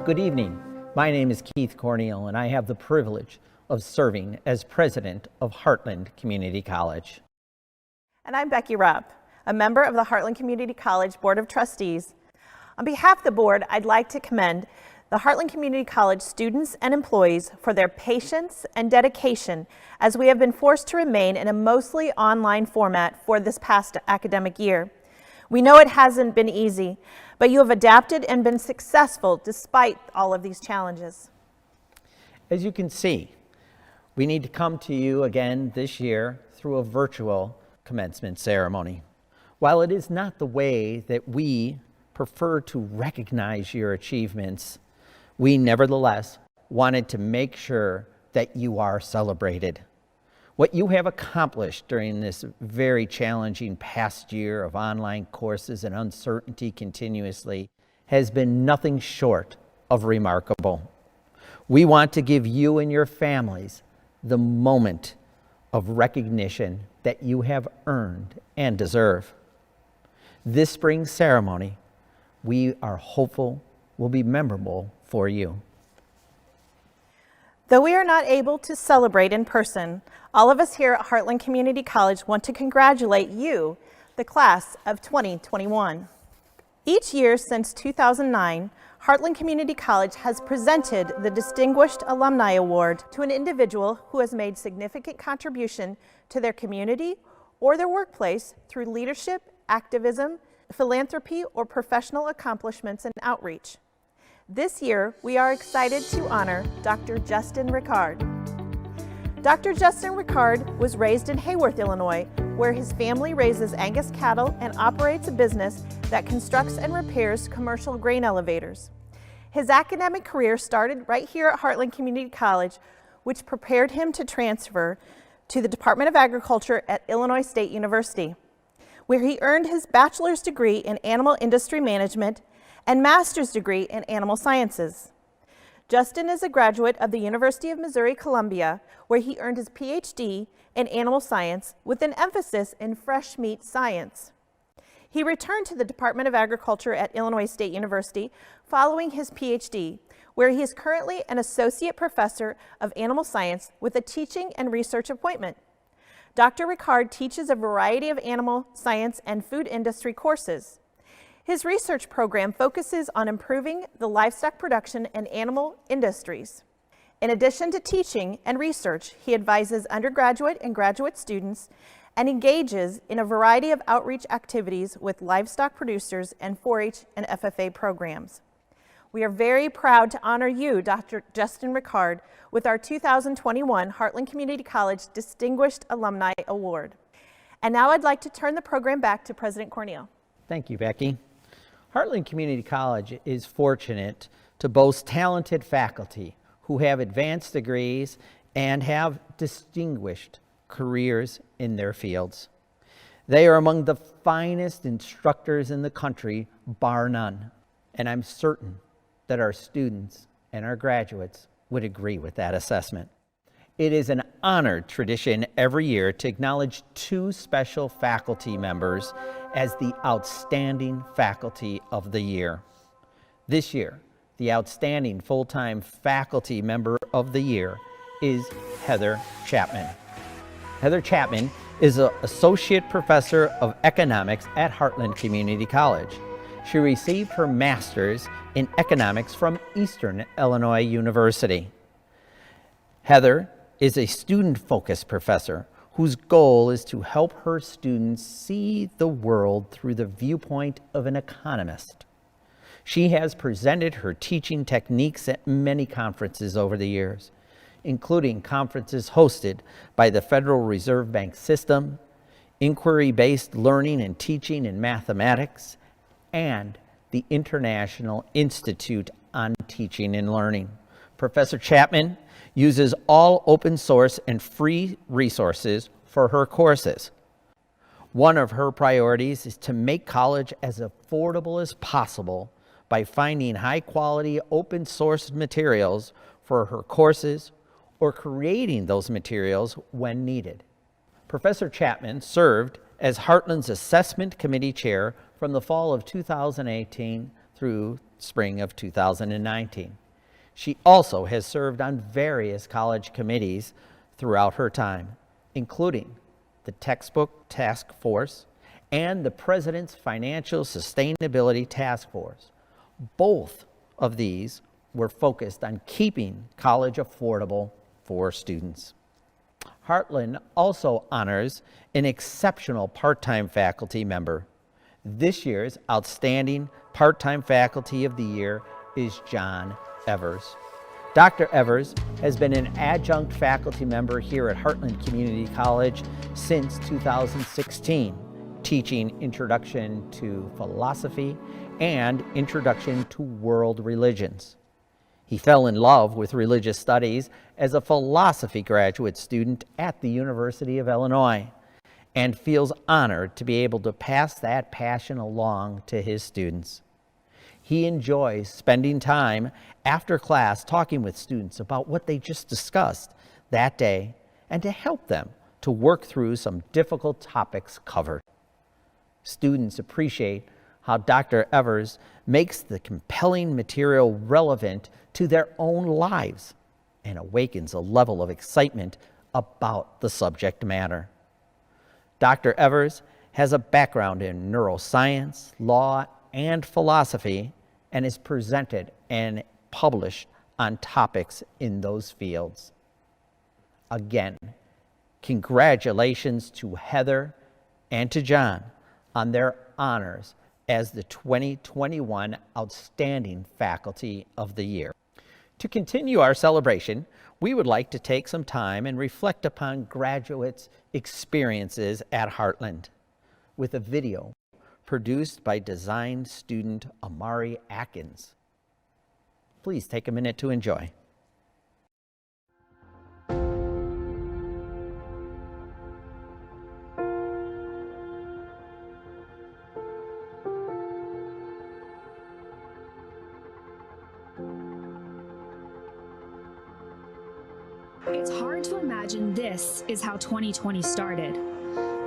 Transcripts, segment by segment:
Good evening. My name is Keith Corneal, and I have the privilege of serving as president of Heartland Community College. And I'm Becky Rupp, a member of the Heartland Community College Board of Trustees. On behalf of the board, I'd like to commend the Heartland Community College students and employees for their patience and dedication as we have been forced to remain in a mostly online format for this past academic year. We know it hasn't been easy, but you have adapted and been successful despite all of these challenges. As you can see, we need to come to you again this year through a virtual commencement ceremony. While it is not the way that we prefer to recognize your achievements, we nevertheless wanted to make sure that you are celebrated. What you have accomplished during this very challenging past year of online courses and uncertainty continuously has been nothing short of remarkable. We want to give you and your families the moment of recognition that you have earned and deserve. This spring ceremony, we are hopeful, will be memorable for you. Though we are not able to celebrate in person, all of us here at Heartland Community College want to congratulate you, the class of 2021. Each year since 2009, Heartland Community College has presented the Distinguished Alumni Award to an individual who has made significant contribution to their community or their workplace through leadership, activism, philanthropy, or professional accomplishments and outreach. This year, we are excited to honor Dr. Justin Ricard. Dr. Justin Ricard was raised in Hayworth, Illinois, where his family raises Angus cattle and operates a business that constructs and repairs commercial grain elevators. His academic career started right here at Heartland Community College, which prepared him to transfer to the Department of Agriculture at Illinois State University, where he earned his bachelor's degree in animal industry management and master's degree in animal sciences. Justin is a graduate of the University of Missouri-Columbia, where he earned his PhD in animal science with an emphasis in fresh meat science. He returned to the Department of Agriculture at Illinois State University following his PhD, where he is currently an associate professor of animal science with a teaching and research appointment. Dr. Ricard teaches a variety of animal science and food industry courses. His research program focuses on improving the livestock production and animal industries. In addition to teaching and research, he advises undergraduate and graduate students and engages in a variety of outreach activities with livestock producers and 4-H and FFA programs. We are very proud to honor you, Dr. Justin Ricard, with our 2021 Heartland Community College Distinguished Alumni Award. And now I'd like to turn the program back to President Corneal. Thank you, Becky. Heartland Community College is fortunate to boast talented faculty who have advanced degrees and have distinguished careers in their fields. They are among the finest instructors in the country, bar none, and I'm certain that our students and our graduates would agree with that assessment. It is an honored tradition every year to acknowledge two special faculty members as the Outstanding Faculty of the Year. This year, the Outstanding Full-Time Faculty Member of the Year is Heather Chapman. Heather Chapman is an Associate Professor of Economics at Heartland Community College. She received her Master's in Economics from Eastern Illinois University. Heather is a student-focused professor whose goal is to help her students see the world through the viewpoint of an economist. She has presented her teaching techniques at many conferences over the years, including conferences hosted by the Federal Reserve Bank System, Inquiry-Based Learning and Teaching in Mathematics, and the International Institute on Teaching and Learning. Professor Chapman uses all open source and free resources for her courses. One of her priorities is to make college as affordable as possible by finding high-quality open source materials for her courses or creating those materials when needed. Professor Chapman served as Heartland's Assessment Committee Chair from the fall of 2018 through spring of 2019. She also has served on various college committees throughout her time, including the Textbook Task Force and the President's Financial Sustainability Task Force. Both of these were focused on keeping college affordable for students. Heartland also honors an exceptional part-time faculty member. This year's outstanding part-time faculty of the year is John Evers. Dr. Evers has been an adjunct faculty member here at Heartland Community College since 2016, teaching Introduction to Philosophy and Introduction to World Religions. He fell in love with religious studies as a philosophy graduate student at the University of Illinois and feels honored to be able to pass that passion along to his students. He enjoys spending time after class talking with students about what they just discussed that day and to help them to work through some difficult topics covered. Students appreciate how Dr. Evers makes the compelling material relevant to their own lives and awakens a level of excitement about the subject matter. Dr. Evers has a background in neuroscience, law, and philosophy, and is presented and published on topics in those fields. Again, congratulations to Heather and to John on their honors as the 2021 Outstanding Faculty of the Year. To continue our celebration, we would like to take some time and reflect upon graduates' experiences at Heartland with a video produced by design student Amari Atkins. Please take a minute to enjoy. It's hard to imagine this is how 2020 started.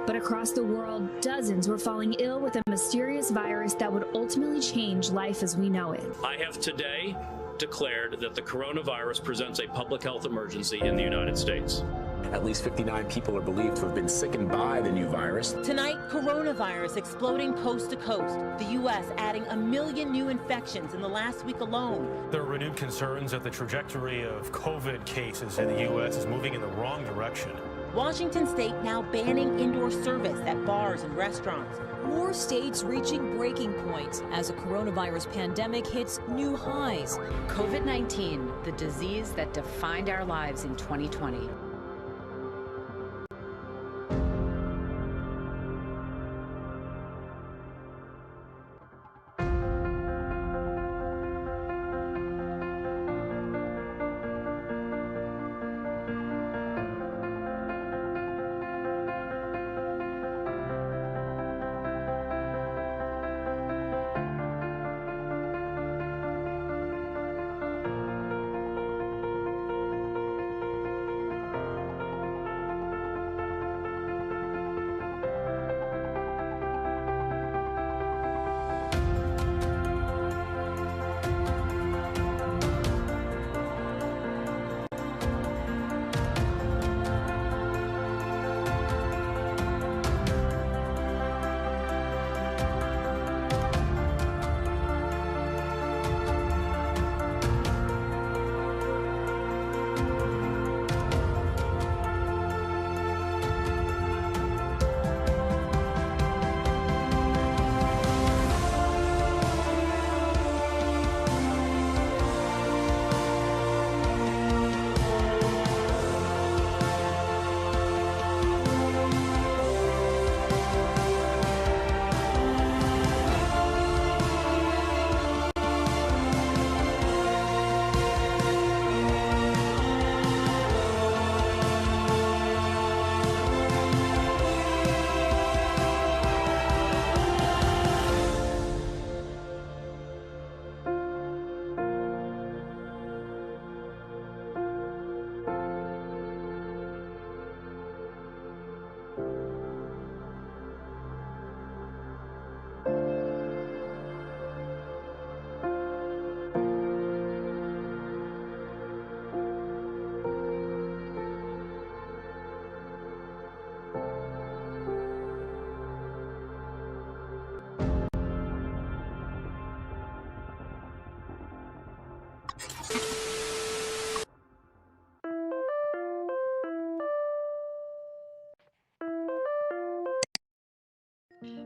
But across the world, dozens were falling ill with a mysterious virus that would ultimately change life as we know it. I have today declared that the coronavirus presents a public health emergency in the United States. At least 59 people are believed to have been sickened by the new virus. Tonight, coronavirus exploding coast to coast. The U.S. adding 1 million new infections in the last week alone. There are renewed concerns that the trajectory of COVID cases in the U.S. is moving in the wrong direction. Washington state now banning indoor service at bars and restaurants. More states reaching breaking points as a coronavirus pandemic hits new highs. COVID-19, the disease that defined our lives in 2020.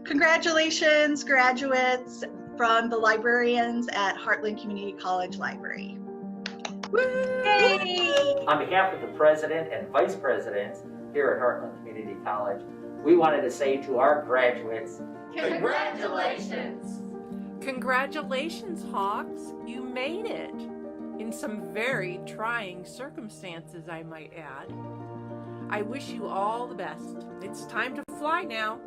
Congratulations, graduates from the librarians at Heartland Community College Library. Yay! On behalf of the president and vice presidents here at Heartland Community College, we wanted to say to our graduates, congratulations! Congratulations, Hawks. You made it. In some very trying circumstances, I might add. I wish you all the best. It's time to fly now.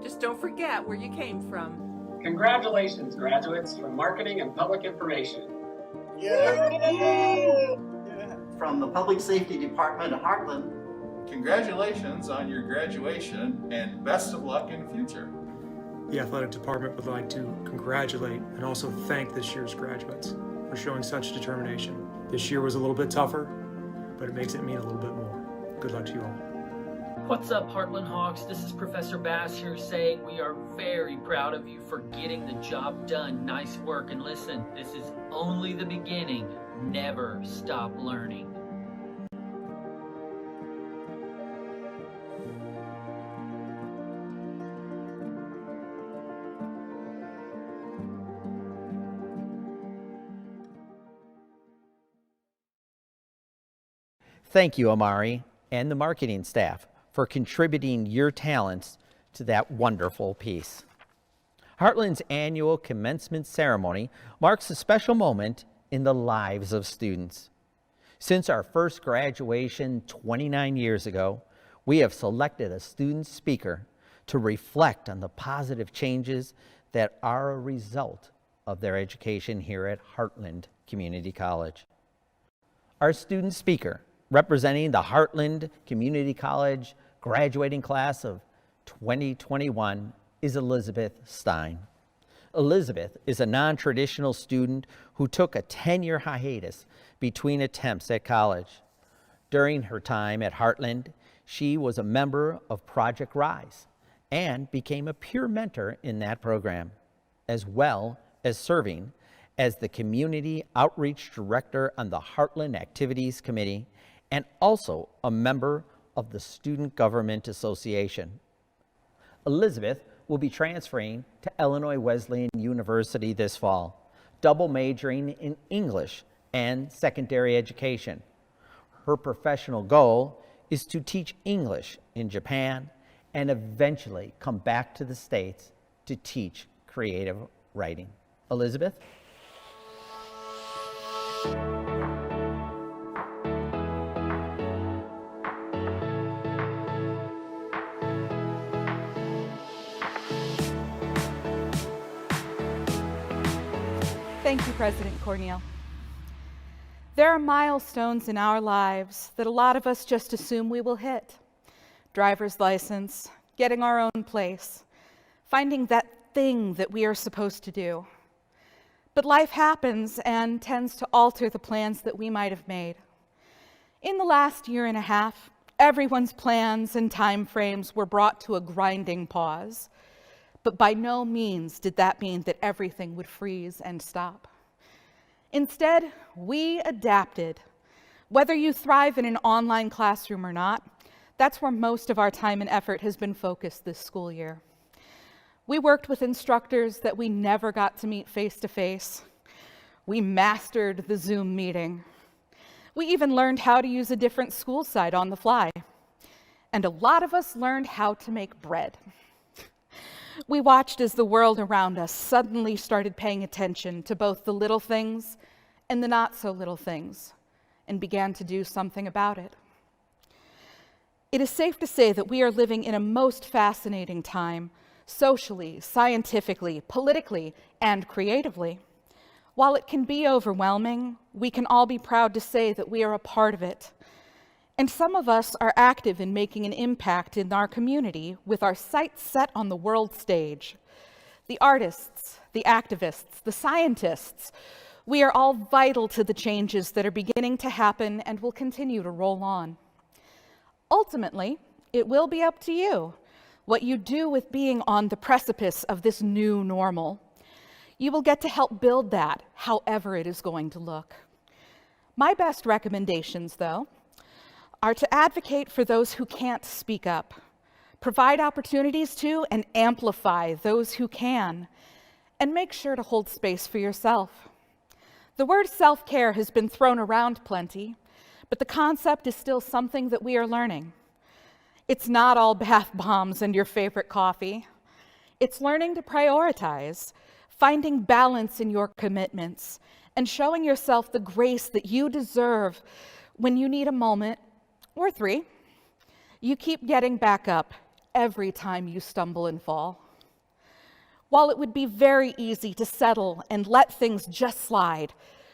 Just don't forget where you came from. Congratulations, graduates from Marketing and Public Information. Yay! From the Public Safety Department of Heartland, congratulations on your graduation and best of luck in the future. The athletic department would like to congratulate and also thank this year's graduates for showing such determination. This year was a little bit tougher, but it makes it mean a little bit more. Good luck to you all. What's up, Heartland Hawks? This is Professor Bass here saying we are very proud of you for getting the job done. Nice work. And listen, this is only the beginning. Never stop learning. Thank you, Amari, and the marketing staff for contributing your talents to that wonderful piece. Heartland's annual commencement ceremony marks a special moment in the lives of students. Since our first graduation 29 years ago, we have selected a student speaker to reflect on the positive changes that are a result of their education here at Heartland Community College. Our student speaker, representing the Heartland Community College graduating class of 2021, is Elizabeth Stein. Elizabeth is a non-traditional student who took a 10-year hiatus between attempts at college. During her time at Heartland, she was a member of Project Rise and became a peer mentor in that program, as well as serving as the Community Outreach Director on the Heartland Activities Committee and also a member of the Student Government Association. Elizabeth will be transferring to Illinois Wesleyan University this fall, double majoring in English and secondary education. Her professional goal is to teach English in Japan and eventually come back to the States to teach creative writing. Elizabeth? Thank you, President Cornel. There are milestones in our lives that a lot of us just assume we will hit. Driver's license, getting our own place, finding that thing that we are supposed to do. But life happens and tends to alter the plans that we might have made. In the last year and a half, everyone's plans and time frames were brought to a grinding pause. But by no means did that mean that everything would freeze and stop. Instead, we adapted. Whether you thrive in an online classroom or not, that's where most of our time and effort has been focused this school year. We worked with instructors that we never got to meet face to face. We mastered the Zoom meeting. We even learned how to use a different school site on the fly. And a lot of us learned how to make bread. We watched as the world around us suddenly started paying attention to both the little things and the not so little things, and began to do something about it. It is safe to say that we are living in a most fascinating time, socially, scientifically, politically, and creatively. While it can be overwhelming, we can all be proud to say that we are a part of it. And some of us are active in making an impact in our community with our sights set on the world stage. The artists, the activists, the scientists, we are all vital to the changes that are beginning to happen and will continue to roll on. Ultimately, it will be up to you what you do with being on the precipice of this new normal. You will get to help build that, however it is going to look. My best recommendations, though, are to advocate for those who can't speak up, Provide opportunities to and amplify those who can, and make sure to hold space for yourself. The word self-care has been thrown around plenty, but the concept is still something that we are learning. It's not all bath bombs and your favorite coffee. It's learning to prioritize, finding balance in your commitments, and showing yourself the grace that you deserve when you need a moment, or 3. You keep getting back up every time you stumble and fall. While it would be very easy to settle and let things just slide,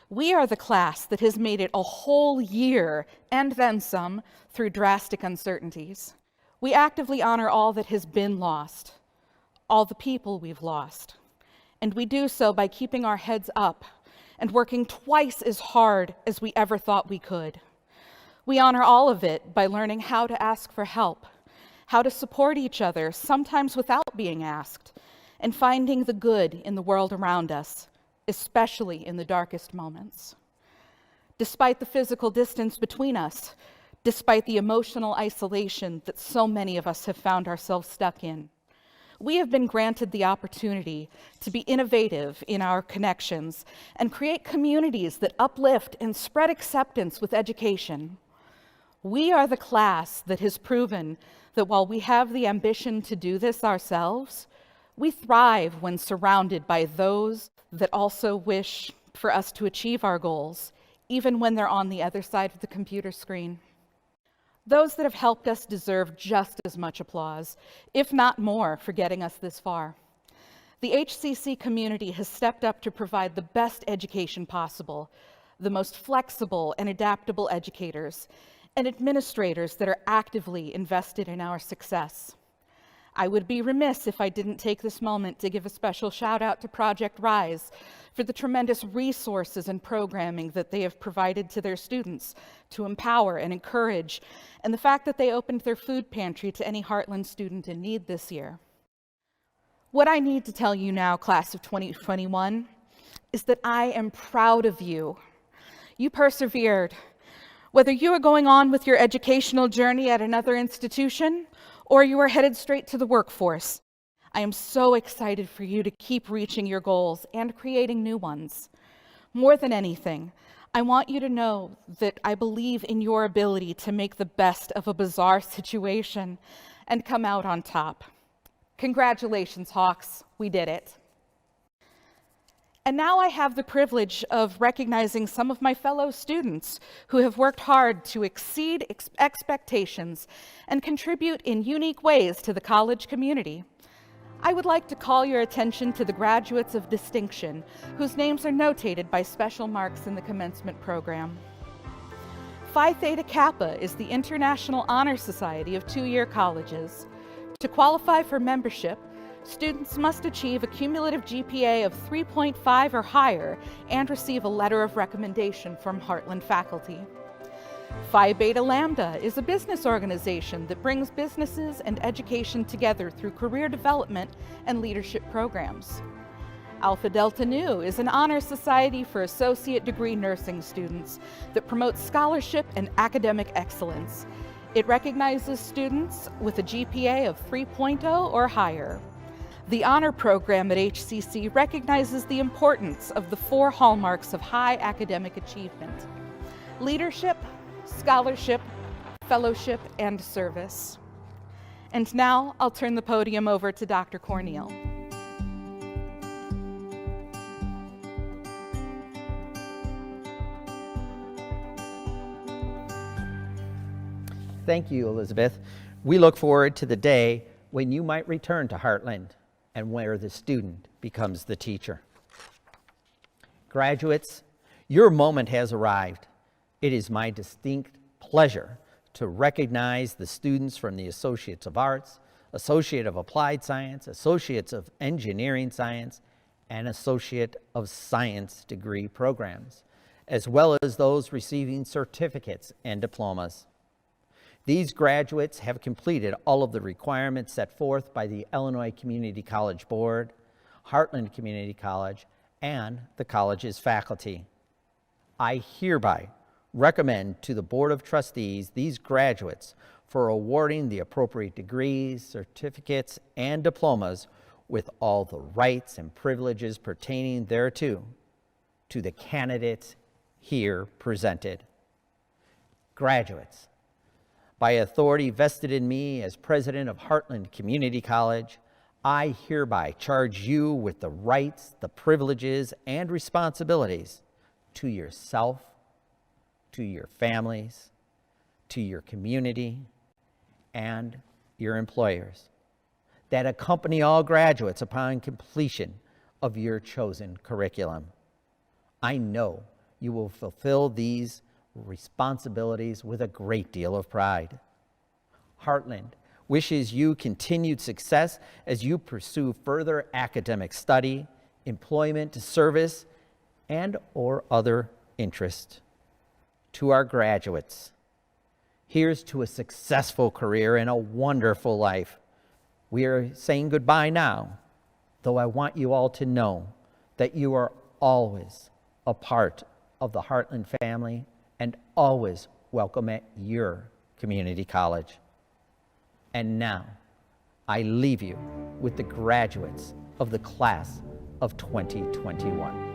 we are the class that has made it a whole year and then some through drastic uncertainties. We actively honor all that has been lost, all the people we've lost, and we do so by keeping our heads up and working twice as hard as we ever thought we could. We honor all of it by learning how to ask for help, how to support each other, sometimes without being asked, and finding the good in the world around us, especially in the darkest moments. Despite the physical distance between us, despite the emotional isolation that so many of us have found ourselves stuck in, we have been granted the opportunity to be innovative in our connections and create communities that uplift and spread acceptance with education. We are the class that has proven that while we have the ambition to do this ourselves, we thrive when surrounded by those that also wish for us to achieve our goals, even when they're on the other side of the computer screen. Those that have helped us deserve just as much applause, if not more, for getting us this far. The HCC community has stepped up to provide the best education possible, the most flexible and adaptable educators, and administrators that are actively invested in our success. I would be remiss if I didn't take this moment to give a special shout out to Project Rise for the tremendous resources and programming that they have provided to their students to empower and encourage, and the fact that they opened their food pantry to any Heartland student in need this year. What I need to tell you now, class of 2021, is that I am proud of you. You persevered. Whether you are going on with your educational journey at another institution or you are headed straight to the workforce, I am so excited for you to keep reaching your goals and creating new ones. More than anything, I want you to know that I believe in your ability to make the best of a bizarre situation and come out on top. Congratulations, Hawks, we did it. And now I have the privilege of recognizing some of my fellow students who have worked hard to exceed expectations and contribute in unique ways to the college community. I would like to call your attention to the graduates of distinction, whose names are notated by special marks in the commencement program. Phi Theta Kappa is the International Honor Society of two-year colleges. To qualify for membership, students must achieve a cumulative GPA of 3.5 or higher and receive a letter of recommendation from Heartland faculty. Phi Beta Lambda is a business organization that brings businesses and education together through career development and leadership programs. Alpha Delta Nu is an honor society for associate degree nursing students that promotes scholarship and academic excellence. It recognizes students with a GPA of 3.0 or higher. The honor program at HCC recognizes the importance of the 4 hallmarks of high academic achievement: leadership, scholarship, fellowship, and service. And now I'll turn the podium over to Dr. Corneal. Thank you, Elizabeth. We look forward to the day when you might return to Heartland and where the student becomes the teacher. Graduates, your moment has arrived. It is my distinct pleasure to recognize the students from the Associates of Arts, Associate of Applied Science, Associates of Engineering Science, and Associate of Science degree programs, as well as those receiving certificates and diplomas. These graduates have completed all of the requirements set forth by the Illinois Community College Board, Heartland Community College, and the college's faculty. I hereby recommend to the Board of Trustees these graduates for awarding the appropriate degrees, certificates, and diplomas with all the rights and privileges pertaining thereto to the candidates here presented. Graduates, by authority vested in me as president of Heartland Community College, I hereby charge you with the rights, the privileges, and responsibilities to yourself, to your families, to your community, and your employers that accompany all graduates upon completion of your chosen curriculum. I know you will fulfill these responsibilities with a great deal of pride. Heartland wishes you continued success as you pursue further academic study, employment, service, and or other interest. To our graduates, here's to a successful career and a wonderful life. We are saying goodbye now, though I want you all to know that you are always a part of the Heartland family and always welcome at your community college. And now, I leave you with the graduates of the class of 2021.